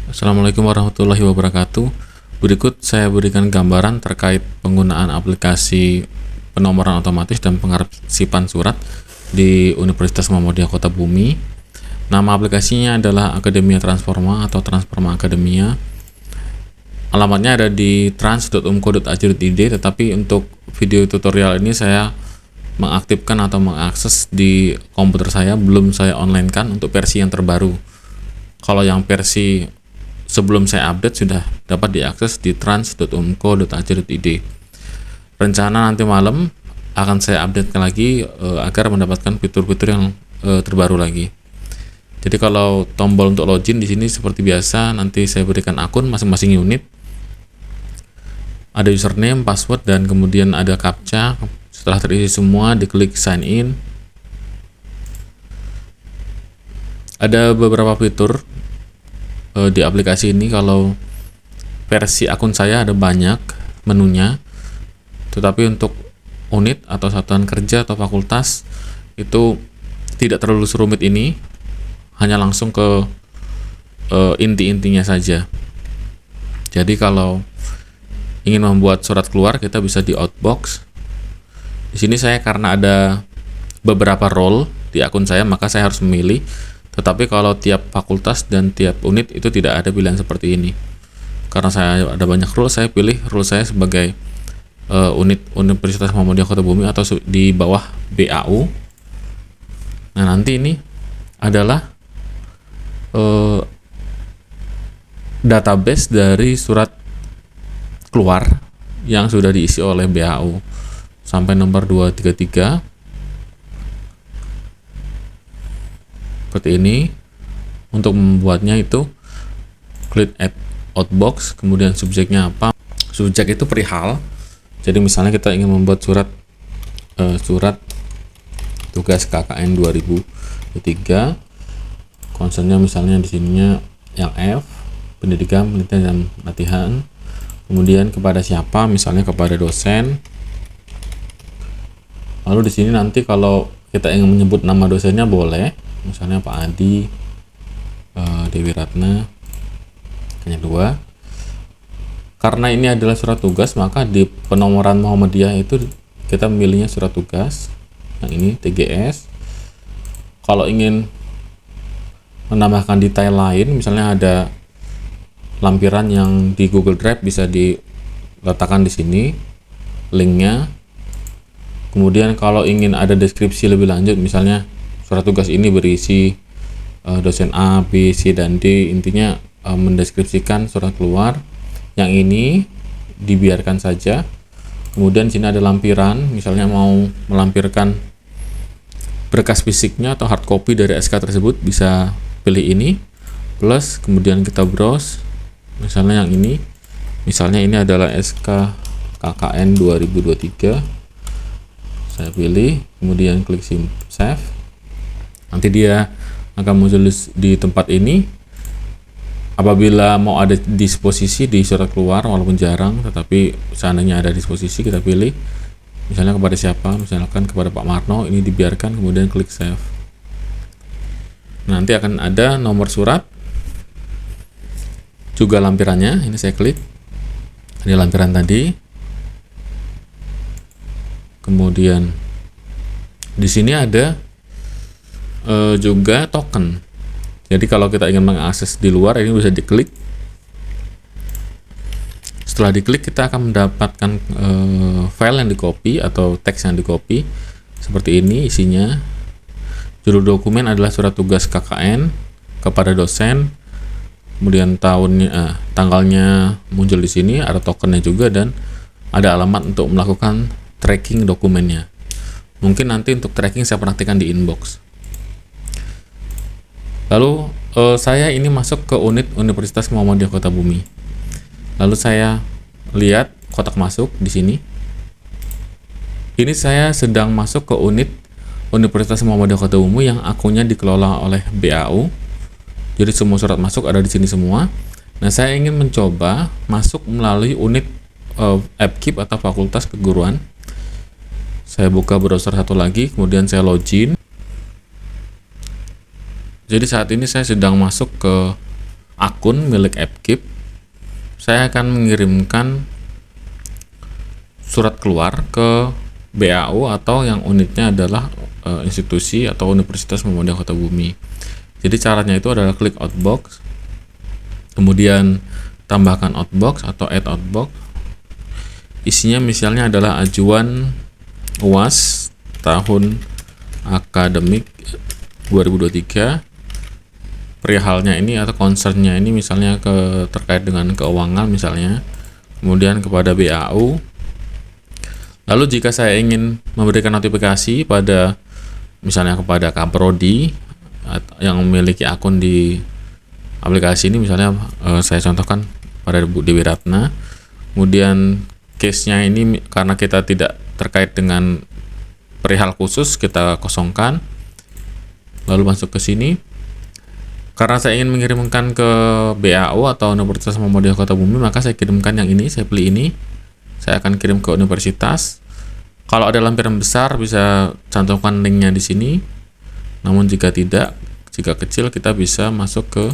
Assalamualaikum warahmatullahi wabarakatuh. Berikut saya berikan gambaran terkait penggunaan aplikasi penomoran otomatis dan pengarsipan surat di Universitas Muhammadiyah Kota Bumi. Nama aplikasinya adalah Akademia Transforma atau Transforma Akademia. Alamatnya ada di trans.umko.ac.id, tetapi untuk video tutorial ini saya mengaktifkan atau mengakses di komputer saya, belum saya online kan untuk versi yang terbaru. Kalau yang versi sebelum saya update sudah dapat diakses di trans.umko.ac.id. Rencana nanti malam akan saya update lagi agar mendapatkan fitur-fitur yang terbaru lagi. Jadi kalau tombol untuk login di sini seperti biasa, nanti saya berikan akun masing-masing unit. Ada username, password, dan kemudian ada captcha. Setelah terisi semua, diklik sign in. Ada beberapa fitur di aplikasi ini. Kalau versi akun saya ada banyak menunya, tetapi untuk unit atau satuan kerja atau fakultas itu tidak terlalu serumit ini, hanya langsung ke inti-intinya saja. Jadi kalau ingin membuat surat keluar, kita bisa di outbox. Di sini saya karena ada beberapa role di akun saya, maka saya harus memilih. Tetapi kalau tiap fakultas dan tiap unit itu tidak ada pilihan seperti ini. Karena saya ada banyak role, saya pilih role saya sebagai unit Universitas Muhammadiyah Kota Bumi atau di bawah BAU. Nah, nanti ini adalah database dari surat keluar yang sudah diisi oleh BAU sampai nomor 233. Seperti ini. Untuk membuatnya itu klik add outbox, kemudian subjeknya apa. Subjek itu perihal. Jadi misalnya kita ingin membuat surat tugas KKN 2023, concernnya misalnya di sininya yang F, pendidikan, penelitian, dan latihan. Kemudian kepada siapa, misalnya kepada dosen. Lalu di sini nanti kalau kita ingin menyebut nama dosennya boleh, misalnya Pak Adi, Dewi Ratna, hanya 2. Karena ini adalah surat tugas, maka di penomoran Muhammadiyah itu kita memilihnya surat tugas. Yang ini TGS. Kalau ingin menambahkan detail lain, misalnya ada lampiran yang di Google Drive, bisa diletakkan di sini linknya. Kemudian kalau ingin ada deskripsi lebih lanjut, misalnya surat tugas ini berisi dosen A, B, C, dan D, intinya mendeskripsikan surat keluar. Yang ini dibiarkan saja. Kemudian sini ada lampiran, misalnya mau melampirkan berkas fisiknya atau hard copy dari SK tersebut, bisa pilih ini plus, kemudian kita browse. Misalnya yang ini, misalnya ini adalah SK KKN 2023, saya pilih, kemudian klik save. Nanti dia akan muncul di tempat ini. Apabila mau ada disposisi di surat keluar, walaupun jarang, tetapi seandainya ada disposisi, kita pilih misalnya kepada siapa, misalkan kepada Pak Marno, ini dibiarkan, kemudian klik save. Nanti akan ada nomor surat, juga lampirannya. Ini saya klik, ini lampiran tadi. Kemudian di sini ada juga token. Jadi kalau kita ingin mengakses di luar, ini bisa diklik. Setelah diklik, kita akan mendapatkan file yang di-copy atau teks yang di-copy seperti ini isinya. Judul dokumen adalah surat tugas KKN kepada dosen. Kemudian tanggalnya muncul di sini, ada tokennya juga, dan ada alamat untuk melakukan tracking dokumennya. Mungkin nanti untuk tracking saya praktikkan di inbox. Lalu saya ini masuk ke unit Universitas Muhammadiyah Kota Bumi. Lalu saya lihat kotak masuk di sini. Ini saya sedang masuk ke unit Universitas Muhammadiyah Kota Bumi yang akunnya dikelola oleh BAU. Jadi semua surat masuk ada di sini semua. Nah, saya ingin mencoba masuk melalui unit AppKeep atau Fakultas Keguruan. Saya buka browser satu lagi, kemudian saya login. Jadi saat ini saya sedang masuk ke akun milik AppKeep, saya akan mengirimkan surat keluar ke BAU atau yang unitnya adalah institusi atau Universitas Muhammadiyah Kota Bumi. Jadi caranya itu adalah klik outbox, kemudian tambahkan outbox atau add outbox. Isinya misalnya adalah ajuan UAS tahun akademik 2023. Perihalnya ini atau concernnya ini misalnya terkait dengan keuangan misalnya, kemudian kepada BAU. Lalu jika saya ingin memberikan notifikasi pada misalnya kepada Kaprodi yang memiliki akun di aplikasi ini, misalnya saya contohkan pada Bu Dewi Ratna, kemudian case-nya ini karena kita tidak terkait dengan perihal khusus, kita kosongkan, lalu masuk ke sini. Karena saya ingin mengirimkan ke BAU atau Universitas Muhammadiyah Kota Bumi, maka saya kirimkan yang ini, saya pilih ini, saya akan kirim ke universitas. Kalau ada lampiran besar bisa cantumkan linknya di sini, namun jika tidak, jika kecil kita bisa masuk ke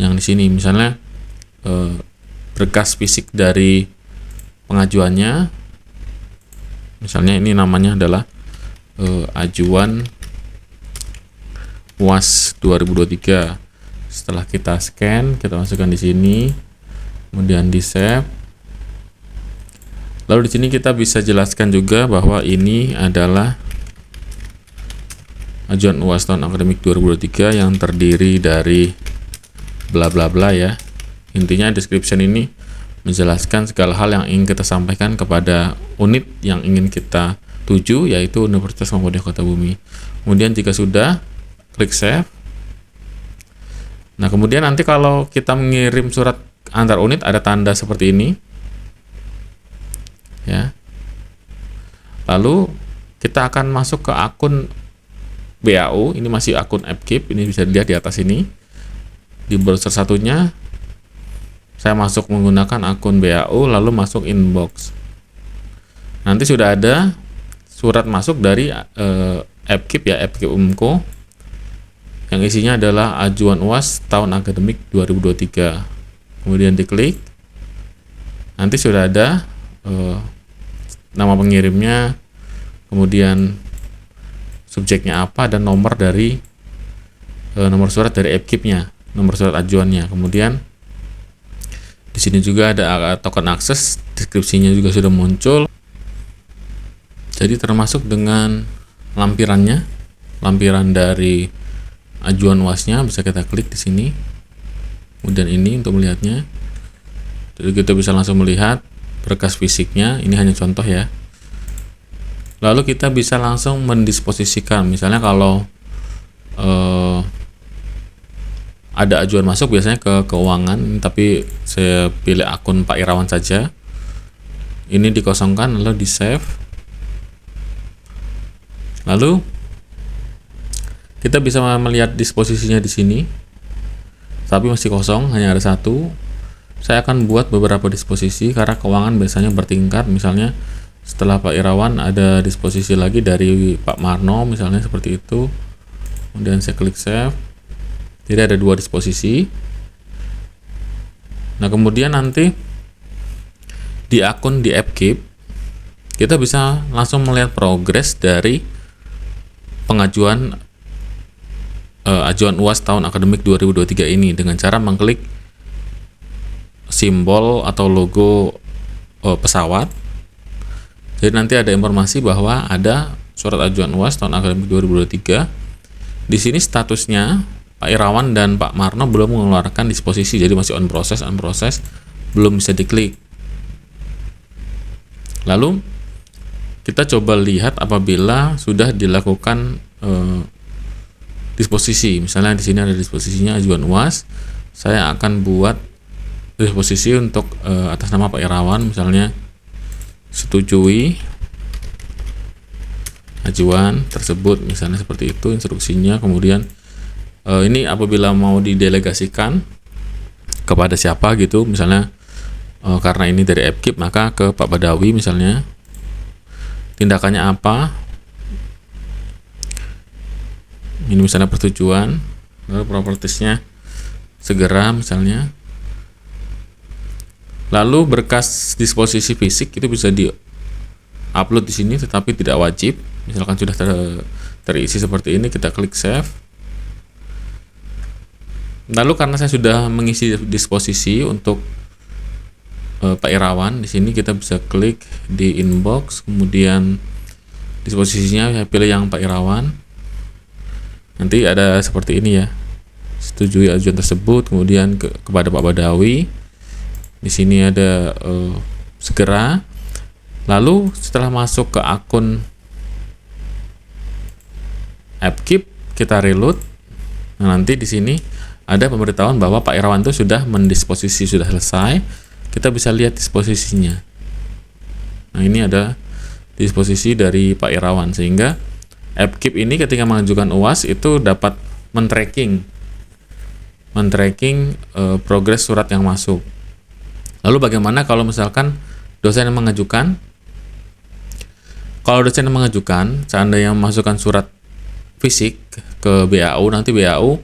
yang di sini, misalnya berkas fisik dari pengajuannya, misalnya ini namanya adalah ajuan UAS 2023. Setelah kita scan, kita masukkan di sini, kemudian di save. Lalu di sini kita bisa jelaskan juga bahwa ini adalah ajuan UAS tahun akademik 2023 yang terdiri dari bla bla bla ya. Intinya description ini menjelaskan segala hal yang ingin kita sampaikan kepada unit yang ingin kita tuju, yaitu Universitas Muhammadiyah Kota Bumi. Kemudian jika sudah, klik save. Nah, kemudian nanti kalau kita mengirim surat antar unit ada tanda seperti ini. Ya. Lalu kita akan masuk ke akun BAU, ini masih akun AppKeep, ini bisa dilihat di atas ini. Di browser satunya saya masuk menggunakan akun BAU, lalu masuk inbox. Nanti sudah ada surat masuk dari AppKeep ya, AppKeep Umko, yang isinya adalah ajuan UAS tahun akademik 2023. Kemudian diklik, nanti sudah ada nama pengirimnya, kemudian subjeknya apa, dan nomor dari nomor surat dari AppKeep-nya, nomor surat ajuannya. Kemudian di sini juga ada token akses, deskripsinya juga sudah muncul. Jadi termasuk dengan lampirannya, lampiran dari ajuan UAS-nya bisa kita klik di sini. Kemudian ini untuk melihatnya. Jadi kita bisa langsung melihat berkas fisiknya, ini hanya contoh ya. Lalu kita bisa langsung mendisposisikan, misalnya kalau ada ajuan masuk biasanya ke keuangan, tapi saya pilih akun Pak Irawan saja. Ini dikosongkan lalu di save. Lalu kita bisa melihat disposisinya di sini, tapi masih kosong, hanya ada satu. Saya akan buat beberapa disposisi karena keuangan biasanya bertingkat. Misalnya setelah Pak Irawan ada disposisi lagi dari Pak Marno, misalnya seperti itu. Kemudian saya klik save. Jadi ada dua disposisi. Nah, kemudian nanti di akun di AppKeep kita bisa langsung melihat progres dari pengajuan ajuan UAS tahun akademik 2023 ini dengan cara mengklik simbol atau logo pesawat. Jadi nanti ada informasi bahwa ada surat ajuan UAS tahun akademik 2023. Di sini statusnya Pak Irawan dan Pak Marno belum mengeluarkan disposisi, jadi masih on process, belum bisa diklik. Lalu kita coba lihat apabila sudah dilakukan disposisi. Misalnya di sini ada disposisinya ajuan UAS. Saya akan buat disposisi untuk atas nama Pak Irawan, misalnya setujui ajuan tersebut, misalnya seperti itu instruksinya. Kemudian ini apabila mau didelegasikan kepada siapa gitu, misalnya karena ini dari AppKeep maka ke Pak Badawi misalnya, tindakannya apa, ini misalnya persetujuan, lalu propertiesnya segera misalnya. Lalu berkas disposisi fisik itu bisa di-upload di sini, tetapi tidak wajib. Misalkan sudah terisi seperti ini, kita klik save. Lalu karena saya sudah mengisi disposisi untuk Pak Irawan, di sini kita bisa klik di inbox, kemudian disposisinya saya pilih yang Pak Irawan. Nanti ada seperti ini ya. Setujui ajuan tersebut, kemudian kepada Pak Badawi. Di sini ada segera. Lalu setelah masuk ke akun AppKeep, kita reload. Nah, nanti di sini ada pemberitahuan bahwa Pak Irawan itu sudah mendisposisi, sudah selesai. Kita bisa lihat disposisinya. Nah, ini ada disposisi dari Pak Irawan, sehingga AppKeep ini ketika mengajukan UAS itu dapat men-tracking progres surat yang masuk. Lalu bagaimana kalau misalkan dosen yang mengajukan? Kalau dosen yang mengajukan, seandainya memasukkan surat fisik ke BAU, nanti BAU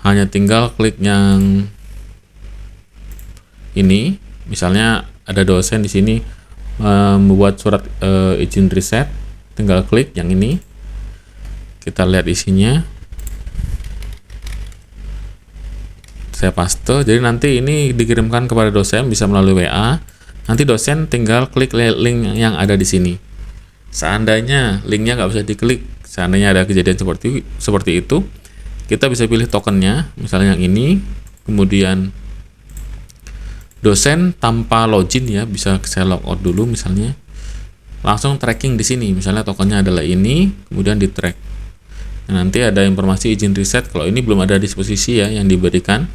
hanya tinggal klik yang ini. Misalnya ada dosen di sini membuat surat izin riset, tinggal klik yang ini. Kita lihat isinya. Saya paste, jadi nanti ini dikirimkan kepada dosen bisa melalui WA. Nanti dosen tinggal klik link yang ada di sini. Seandainya linknya nggak bisa diklik, seandainya ada kejadian seperti itu, kita bisa pilih tokennya, misalnya yang ini. Kemudian dosen tanpa login ya, bisa saya logout dulu misalnya. Langsung tracking di sini, misalnya tokennya adalah ini, kemudian di track. Nah, nanti ada informasi izin riset. Kalau ini belum ada disposisi ya yang diberikan.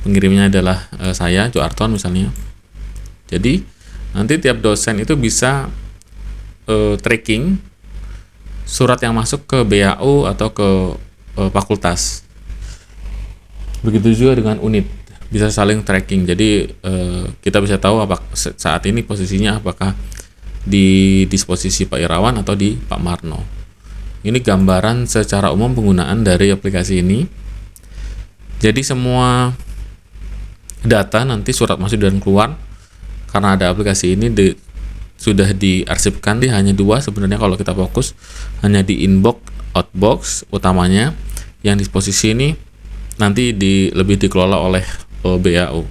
Pengirimnya adalah saya, Joarton misalnya. Jadi nanti tiap dosen itu bisa tracking surat yang masuk ke BAU atau ke fakultas. Begitu juga dengan unit, bisa saling tracking. Jadi kita bisa tahu saat ini posisinya apakah di disposisi Pak Irawan atau di Pak Marno. Ini gambaran secara umum penggunaan dari aplikasi ini. Jadi semua data nanti surat masuk dan keluar karena ada aplikasi ini sudah diarsipkan. Hanya dua sebenarnya kalau kita fokus, hanya di inbox, outbox utamanya. Yang disposisi ini nanti lebih dikelola oleh BAU.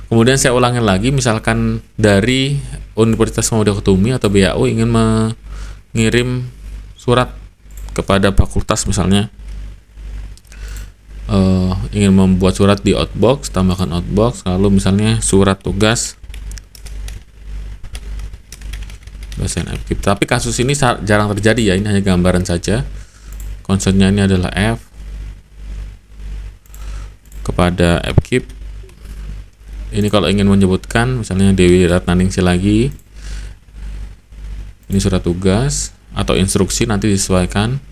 Kemudian saya ulangin lagi, misalkan dari Universitas Muhammadiyah Khatumi atau BAU ingin mengirim surat kepada fakultas misalnya, ingin membuat surat di outbox, tambahkan outbox, lalu misalnya surat tugas dosen AppKeep. Tapi kasus ini jarang terjadi ya, ini hanya gambaran saja. Konsepnya ini adalah F kepada AppKeep. Ini kalau ingin menyebutkan misalnya Dewi Ratnaningsih lagi, ini surat tugas atau instruksi, nanti disesuaikan.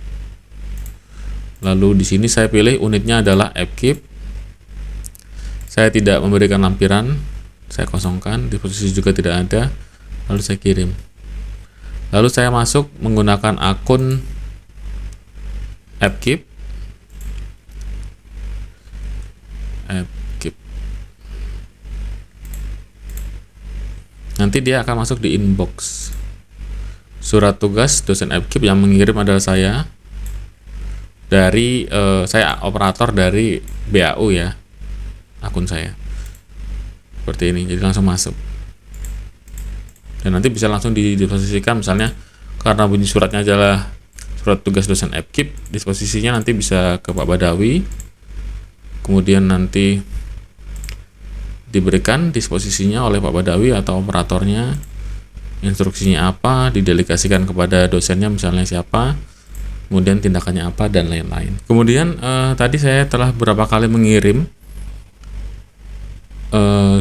Lalu di sini saya pilih unitnya adalah AppKeep. Saya tidak memberikan lampiran, saya kosongkan, disposisi juga tidak ada. Lalu saya kirim. Lalu saya masuk menggunakan akun AppKeep. Nanti dia akan masuk di inbox. Surat tugas dosen AppKeep yang mengirim adalah saya. Saya operator dari BAU ya, akun saya seperti ini, jadi langsung masuk dan nanti bisa langsung didisposisikan. Misalnya karena bunyi suratnya adalah surat tugas dosen AppKeep, disposisinya nanti bisa ke Pak Badawi, kemudian nanti diberikan disposisinya oleh Pak Badawi atau operatornya, instruksinya apa, didelegasikan kepada dosennya misalnya siapa, kemudian tindakannya apa, dan lain-lain. Kemudian tadi saya telah beberapa kali mengirim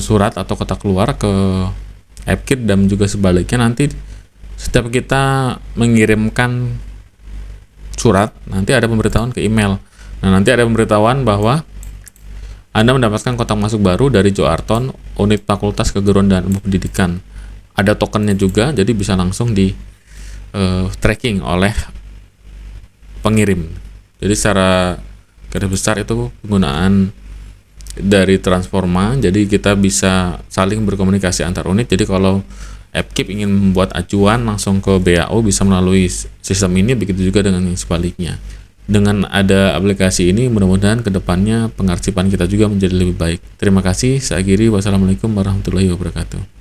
surat atau kotak keluar ke AppKeep dan juga sebaliknya. Nanti setiap kita mengirimkan surat, nanti ada pemberitahuan ke email. Nah, nanti ada pemberitahuan bahwa Anda mendapatkan kotak masuk baru dari Joarton, unit Fakultas Keguruan dan Ilmu Pendidikan. Ada tokennya juga, jadi bisa langsung di tracking oleh pengirim. Jadi secara Garis besar itu penggunaan dari transforma, jadi kita bisa saling berkomunikasi antar unit. Jadi kalau AppKeep ingin membuat acuan langsung ke BAO bisa melalui sistem ini, begitu juga dengan yang sebaliknya. Dengan ada aplikasi ini, mudah-mudahan kedepannya pengarsipan kita juga menjadi lebih baik. Terima kasih, saya akhiri. Wassalamualaikum warahmatullahi wabarakatuh.